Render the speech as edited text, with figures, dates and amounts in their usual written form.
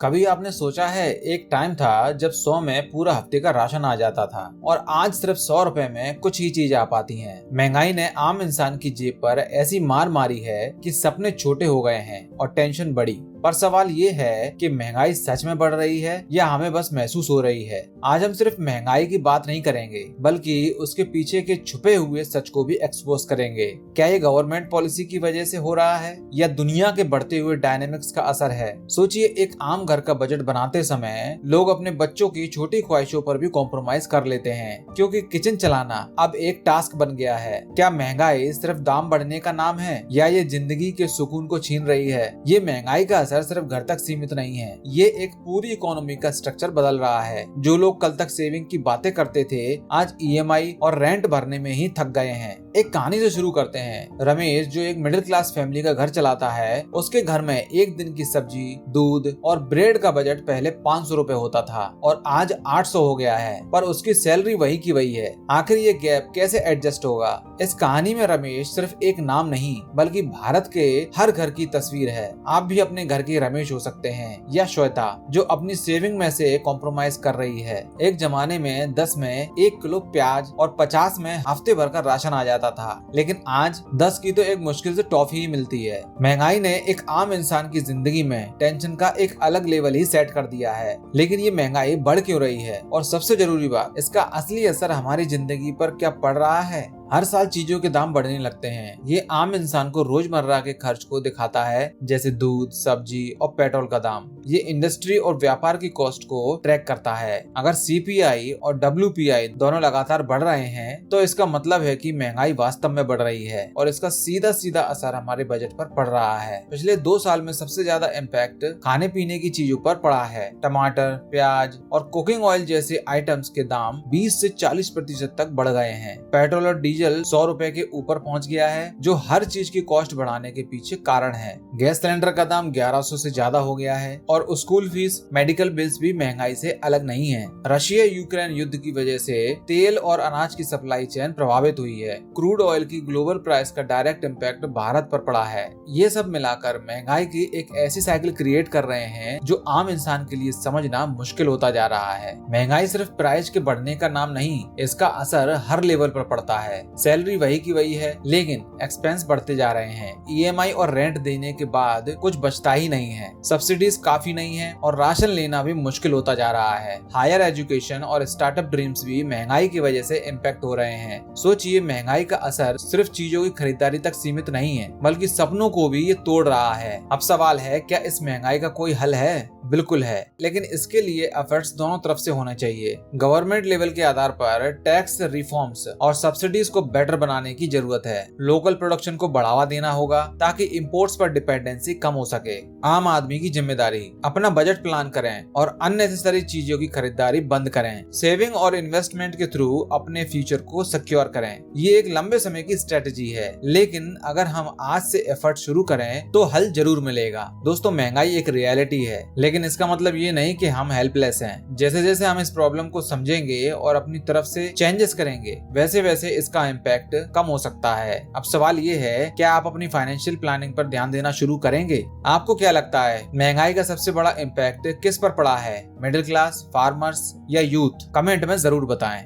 कभी आपने सोचा है एक टाइम था जब 100 में पूरा हफ्ते का राशन आ जाता था और आज सिर्फ 100 रुपए में कुछ ही चीज आ पाती हैं। महंगाई ने आम इंसान की जेब पर ऐसी मार मारी है कि सपने छोटे हो गए हैं और टेंशन बढ़ी। पर सवाल ये है कि महंगाई सच में बढ़ रही है या हमें बस महसूस हो रही है। आज हम सिर्फ महंगाई की बात नहीं करेंगे बल्कि उसके पीछे के छुपे हुए सच को भी एक्सपोज करेंगे। क्या ये गवर्नमेंट पॉलिसी की वजह से हो रहा है या दुनिया के बढ़ते हुए डायनेमिक्स का असर है? सोचिए, एक आम घर का बजट बनाते समय लोग अपने बच्चों की छोटी ख्वाहिशों पर भी कॉम्प्रोमाइज कर लेते हैं क्योंकि किचन चलाना अब एक टास्क बन गया है। क्या महंगाई सिर्फ दाम बढ़ने का नाम है या ये जिंदगी के सुकून को छीन रही है? ये महंगाई का असर सिर्फ घर तक सीमित नहीं है, ये एक पूरी इकोनॉमी का स्ट्रक्चर बदल रहा है। जो लोग कल तक सेविंग की बातें करते थे आज ईएमआई और रेंट भरने में ही थक गए हैं। एक कहानी से शुरू करते हैं। रमेश, जो एक मिडिल क्लास फैमिली का घर चलाता है, उसके घर में एक दिन की सब्जी, दूध और ब्रेड का बजट पहले 500 रुपए होता था और आज 800 हो गया है, पर उसकी सैलरी वही की वही है। आखिर ये गैप कैसे एडजस्ट होगा? इस कहानी में रमेश सिर्फ एक नाम नहीं बल्कि भारत के हर घर की तस्वीर है। आप भी अपने घर के रमेश हो सकते हैं या श्वेता, जो अपनी सेविंग में से कॉम्प्रोमाइज कर रही है। एक जमाने में 10 में 1 किलो प्याज और 50 में हफ्ते भर का राशन आ जाता था, लेकिन आज 10 की तो एक मुश्किल से टॉफी ही मिलती है। महंगाई ने एक आम इंसान की जिंदगी में टेंशन का एक अलग लेवल ही सेट कर दिया है। लेकिन ये महंगाई बढ़ क्यों रही है और सबसे जरूरी बात, इसका असली असर हमारी जिंदगी पर क्या पड़ रहा है? हर साल चीजों के दाम बढ़ने लगते हैं। ये आम इंसान को रोजमर्रा के खर्च को दिखाता है, जैसे दूध, सब्जी और पेट्रोल का दाम। ये इंडस्ट्री और व्यापार की कॉस्ट को ट्रैक करता है। अगर सीपीआई और डब्ल्यूपीआई दोनों लगातार बढ़ रहे हैं तो इसका मतलब है कि महंगाई वास्तव में बढ़ रही है और इसका सीधा सीधा असर हमारे बजट पर पड़ रहा है। पिछले 2 साल में सबसे ज्यादा इम्पैक्ट खाने पीने की चीजों पर पड़ा है। टमाटर, प्याज और कुकिंग ऑयल जैसे आइटम्स के दाम 20 से 40% तक बढ़ गए हैं। पेट्रोल और डीजल 100 रुपए के ऊपर पहुंच गया है, जो हर चीज की कॉस्ट बढ़ाने के पीछे कारण है। गैस सिलेंडर का दाम 1100 से ज्यादा हो गया है और स्कूल फीस, मेडिकल बिल्स भी महंगाई से अलग नहीं है। रशिया यूक्रेन युद्ध की वजह से तेल और अनाज की सप्लाई चेन प्रभावित हुई है। क्रूड ऑयल की ग्लोबल प्राइस का डायरेक्ट इम्पैक्ट भारत पर पड़ा है। ये सब मिलाकर महंगाई की एक ऐसी साइकिल क्रिएट कर रहे हैं जो आम इंसान के लिए समझना मुश्किल होता जा रहा है। महंगाई सिर्फ प्राइस के बढ़ने का नाम नहीं, इसका असर हर लेवल पर पड़ता है। सैलरी वही की वही है लेकिन एक्सपेंस बढ़ते जा रहे हैं। ईएमआई और रेंट देने के बाद कुछ बचता ही नहीं है। सब्सिडीज काफी नहीं है और राशन लेना भी मुश्किल होता जा रहा है। हायर एजुकेशन और स्टार्टअप ड्रीम्स भी महंगाई की वजह से इम्पैक्ट हो रहे हैं। सोचिए, महंगाई का असर सिर्फ चीजों की खरीदारी तक सीमित नहीं है बल्कि सपनों को भी ये तोड़ रहा है। अब सवाल है, क्या इस महंगाई का कोई हल है? बिल्कुल है, लेकिन इसके लिए एफर्ट्स दोनों तरफ से होने चाहिए। गवर्नमेंट लेवल के आधार पर टैक्स रिफॉर्म्स और सब्सिडीज को बेटर बनाने की जरूरत है। लोकल प्रोडक्शन को बढ़ावा देना होगा ताकि इंपोर्ट्स पर डिपेंडेंसी कम हो सके। आम आदमी की जिम्मेदारी, अपना बजट प्लान करें और अननेसेसरी चीजों की खरीदारी बंद करें। सेविंग और इन्वेस्टमेंट के थ्रू अपने फ्यूचर को सिक्योर करें। ये एक लंबे समय की स्ट्रेटेजी है, लेकिन अगर हम आज से एफर्ट शुरू करें तो हल जरूर मिलेगा। दोस्तों, महंगाई एक रियलिटी है, लेकिन इसका मतलब ये नहीं कि हम हेल्पलेस हैं। जैसे जैसे हम इस प्रॉब्लम को समझेंगे और अपनी तरफ से चेंजेस करेंगे, वैसे वैसे इसका इम्पैक्ट कम हो सकता है। अब सवाल ये है, क्या आप अपनी फाइनेंशियल प्लानिंग पर ध्यान देना शुरू करेंगे? आपको क्या लगता है, महंगाई का सबसे बड़ा इम्पैक्ट किस पर पड़ा है? मिडिल क्लास, फार्मर्स या यूथ? कमेंट में जरूर बताएं।